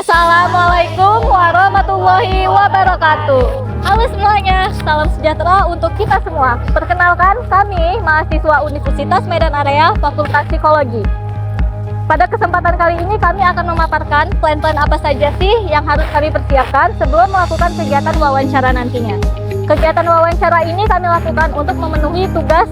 Assalamualaikum warahmatullahi wabarakatuh. Halo semuanya, salam sejahtera untuk kita semua. Perkenalkan, kami mahasiswa Universitas Medan Area Fakultas Psikologi. Pada kesempatan kali ini kami akan memaparkan plan-plan apa saja sih yang harus kami persiapkan sebelum melakukan kegiatan wawancara nantinya. Kegiatan wawancara ini kami lakukan untuk memenuhi tugas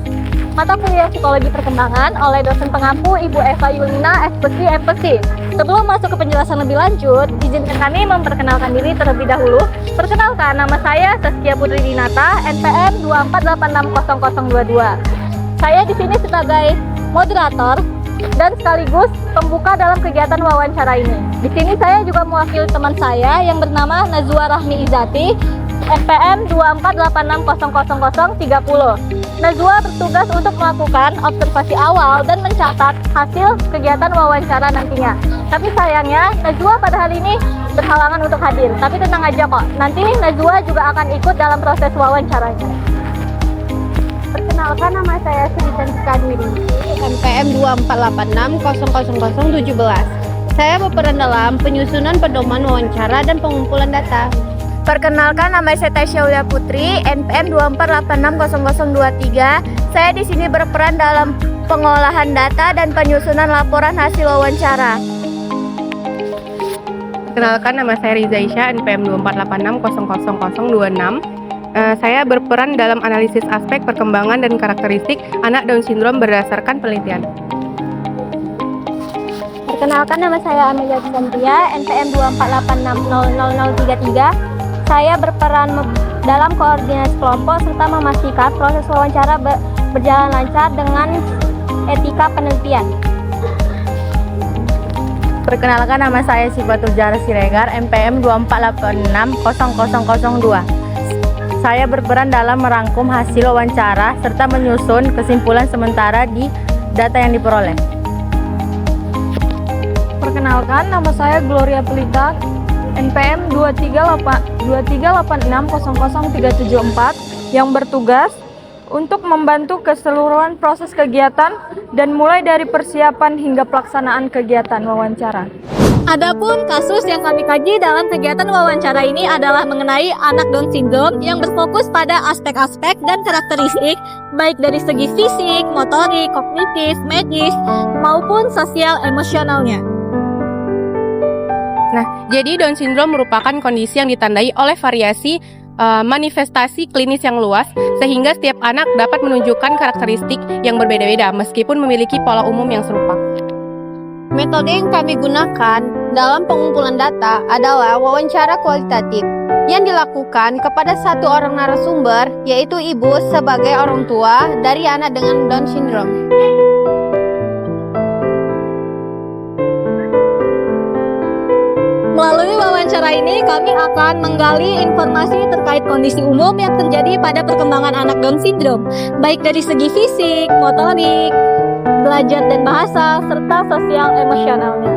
mata kuliah psikologi perkembangan oleh dosen pengampu Ibu Eva Yulina, SPSI MPSI. Sebelum masuk ke penjelasan lebih lanjut, izinkan kami memperkenalkan diri terlebih dahulu. Perkenalkan, nama saya Saskia Putri Dinata, NPM 248600022. Saya di sini sebagai moderator dan sekaligus pembuka dalam kegiatan wawancara ini. Di sini saya juga mewakili teman saya yang bernama Nazwa Rahmi Izati, NPM 248600030. Nazwa bertugas untuk melakukan observasi awal dan mencatat hasil kegiatan wawancara nantinya. Tapi sayangnya Nazwa pada hari ini berhalangan untuk hadir. Tapi tenang aja kok, nanti Nazwa juga akan ikut dalam proses wawancaranya. Perkenalkan, nama saya Sri Cantika Dwiningsih, NPM 248600017. Saya berperan dalam penyusunan pedoman wawancara dan pengumpulan data. Perkenalkan, nama saya Tasya Ulia Putri, NPM 248600023. Saya di sini berperan dalam pengolahan data dan penyusunan laporan hasil wawancara. Perkenalkan, nama saya Riza Isya, NPM 248600026. Saya berperan dalam analisis aspek perkembangan dan karakteristik anak Down syndrome berdasarkan penelitian. Perkenalkan, nama saya Amelia Santia, NPM 248600033. Saya berperan dalam koordinasi kelompok serta memastikan proses wawancara berjalan lancar dengan etika penelitian. Perkenalkan, nama saya Sifatul Jara Siregar, NPM 248600002. Saya berperan dalam merangkum hasil wawancara serta menyusun kesimpulan sementara di data yang diperoleh. Perkenalkan, nama saya Gloria Pelita, NPM 238600374 yang bertugas untuk membantu keseluruhan proses kegiatan dan mulai dari persiapan hingga pelaksanaan kegiatan wawancara. Adapun kasus yang kami kaji dalam kegiatan wawancara ini adalah mengenai anak Down syndrome yang berfokus pada aspek-aspek dan karakteristik baik dari segi fisik, motorik, kognitif, medis maupun sosial emosionalnya. Nah, jadi Down syndrome merupakan kondisi yang ditandai oleh variasi manifestasi klinis yang luas, sehingga setiap anak dapat menunjukkan karakteristik yang berbeda-beda meskipun memiliki pola umum yang serupa. Metode yang kami gunakan dalam pengumpulan data adalah wawancara kualitatif yang dilakukan kepada satu orang narasumber, yaitu ibu sebagai orang tua dari anak dengan Down syndrome. Melalui wawancara ini, kami akan menggali informasi terkait kondisi umum yang terjadi pada perkembangan anak Down syndrome, baik dari segi fisik, motorik, belajar dan bahasa, serta sosial emosionalnya.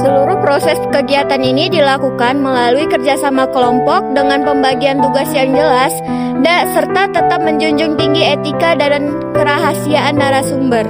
Seluruh proses kegiatan ini dilakukan melalui kerjasama kelompok dengan pembagian tugas yang jelas, serta tetap menjunjung tinggi etika dan kerahasiaan narasumber.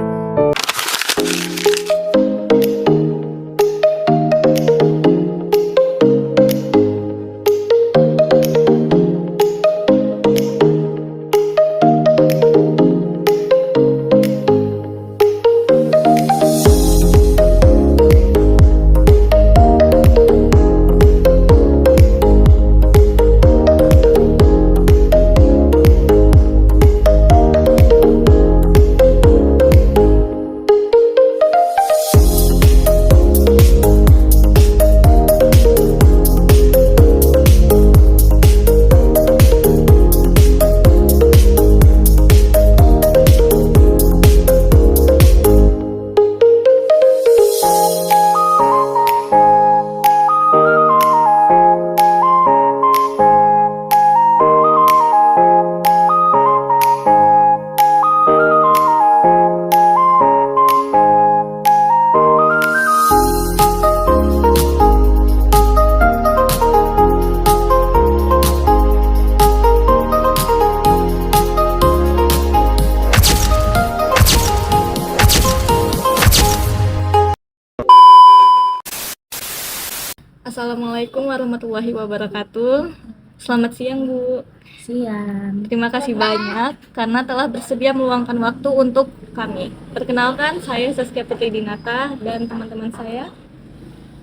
Assalamualaikum warahmatullahi wabarakatuh. Selamat siang, Bu. Siang. Terima kasih banyak karena telah bersedia meluangkan waktu untuk kami. Perkenalkan, saya Saskia Putri Dinata dan teman-teman saya.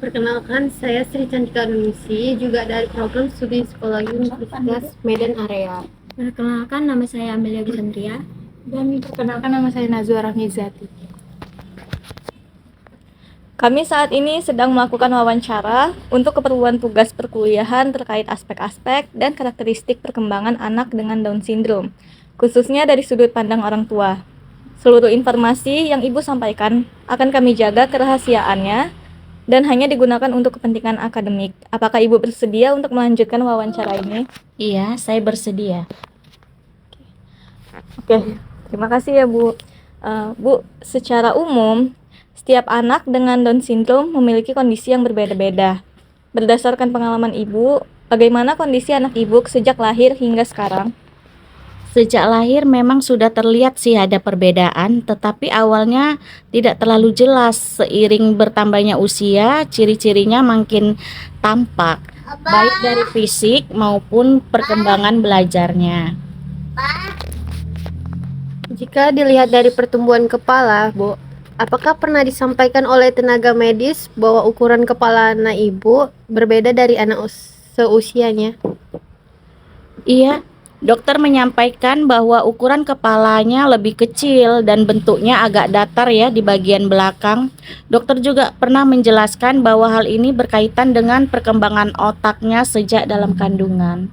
Perkenalkan, saya Sri Cantika Nunisi, juga dari program studi psikologi Universitas Medan Area. Perkenalkan, nama saya Amelia Gisandria. Dan perkenalkan, nama saya Nazwa Rahmizati. Kami saat ini sedang melakukan wawancara untuk keperluan tugas perkuliahan terkait aspek-aspek dan karakteristik perkembangan anak dengan Down syndrome, khususnya dari sudut pandang orang tua. Seluruh informasi yang Ibu sampaikan akan kami jaga kerahasiaannya dan hanya digunakan untuk kepentingan akademik. Apakah Ibu bersedia untuk melanjutkan wawancara ini? Iya, saya bersedia. Oke, terima kasih ya Bu. Bu, secara umum, setiap anak dengan Down syndrome memiliki kondisi yang berbeda-beda. Berdasarkan pengalaman Ibu, bagaimana kondisi anak Ibu sejak lahir hingga sekarang? Sejak lahir memang sudah terlihat sih ada perbedaan, tetapi awalnya tidak terlalu jelas. Seiring bertambahnya usia, ciri-cirinya makin tampak, baik dari fisik maupun perkembangan belajarnya. Jika dilihat dari pertumbuhan kepala, Bu, apakah pernah disampaikan oleh tenaga medis bahwa ukuran kepala anak ibu berbeda dari anak seusianya? Iya, dokter menyampaikan bahwa ukuran kepalanya lebih kecil dan bentuknya agak datar ya di bagian belakang. Dokter juga pernah menjelaskan bahwa hal ini berkaitan dengan perkembangan otaknya sejak dalam kandungan.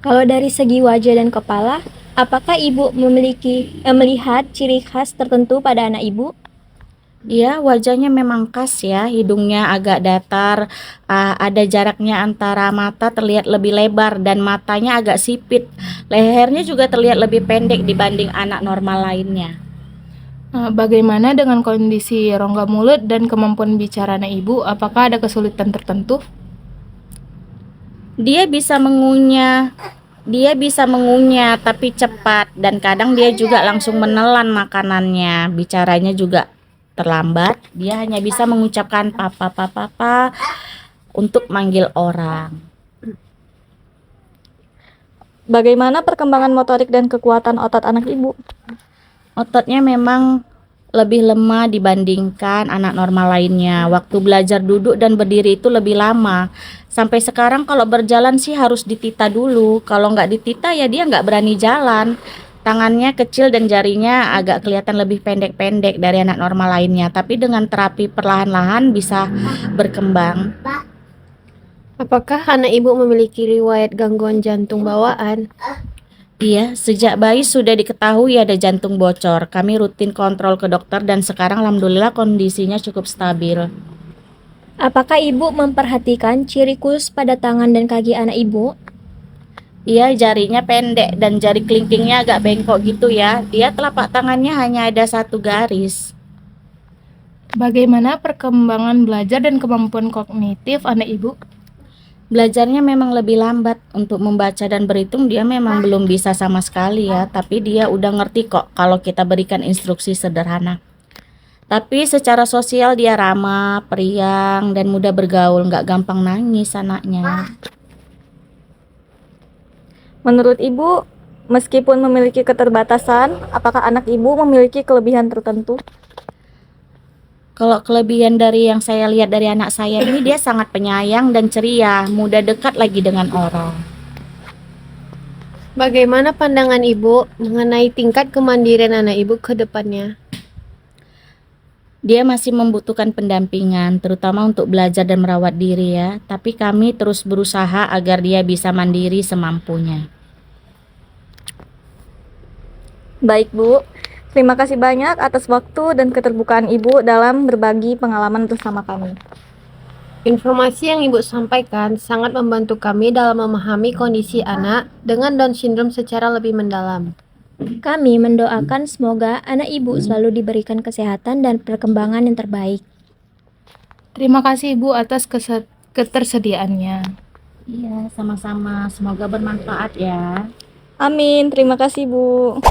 Kalau dari segi wajah dan kepala, apakah Ibu melihat ciri khas tertentu pada anak Ibu? Iya, wajahnya memang khas ya, hidungnya agak datar, ada jaraknya antara mata terlihat lebih lebar dan matanya agak sipit. Lehernya juga terlihat lebih pendek dibanding anak normal lainnya. Bagaimana dengan kondisi rongga mulut dan kemampuan bicara anak Ibu? Apakah ada kesulitan tertentu? Dia bisa mengunyah tapi cepat dan kadang dia juga langsung menelan makanannya. Bicaranya juga terlambat. Dia hanya bisa mengucapkan papa papa papa untuk manggil orang. Bagaimana perkembangan motorik dan kekuatan otot anak Ibu? Ototnya memang lebih lemah dibandingkan anak normal lainnya. Waktu belajar duduk dan berdiri itu lebih lama. Sampai sekarang kalau berjalan sih harus ditita dulu. Kalau nggak ditita ya dia nggak berani jalan. Tangannya kecil dan jarinya agak kelihatan lebih pendek-pendek dari anak normal lainnya. Tapi dengan terapi perlahan-lahan bisa berkembang. Apakah anak ibu memiliki riwayat gangguan jantung bawaan? Iya, sejak bayi sudah diketahui ada jantung bocor. Kami rutin kontrol ke dokter dan sekarang alhamdulillah kondisinya cukup stabil. Apakah Ibu memperhatikan ciri khusus pada tangan dan kaki anak Ibu? Iya, jarinya pendek dan jari kelingkingnya agak bengkok gitu ya. Dia telapak tangannya hanya ada satu garis. Bagaimana perkembangan belajar dan kemampuan kognitif anak Ibu? Belajarnya memang lebih lambat. Untuk membaca dan berhitung dia memang belum bisa sama sekali ya. Tapi dia udah ngerti kok kalau kita berikan instruksi sederhana. Tapi secara sosial dia ramah, periang, dan mudah bergaul. Nggak gampang nangis anaknya. Menurut Ibu, meskipun memiliki keterbatasan, apakah anak Ibu memiliki kelebihan tertentu? Kalau kelebihan dari yang saya lihat dari anak saya ini, dia sangat penyayang dan ceria, mudah dekat lagi dengan orang. Bagaimana pandangan ibu mengenai tingkat kemandirian anak ibu ke depannya? Dia masih membutuhkan pendampingan, terutama untuk belajar dan merawat diri ya. Tapi kami terus berusaha agar dia bisa mandiri semampunya. Baik Bu, terima kasih banyak atas waktu dan keterbukaan Ibu dalam berbagi pengalaman bersama kami. Informasi yang ibu sampaikan sangat membantu kami dalam memahami kondisi anak dengan Down syndrome secara lebih mendalam. Kami mendoakan semoga anak Ibu selalu diberikan kesehatan dan perkembangan yang terbaik. Terima kasih Ibu atas ketersediaannya. Iya, sama-sama. Semoga bermanfaat ya. Amin, terima kasih Bu.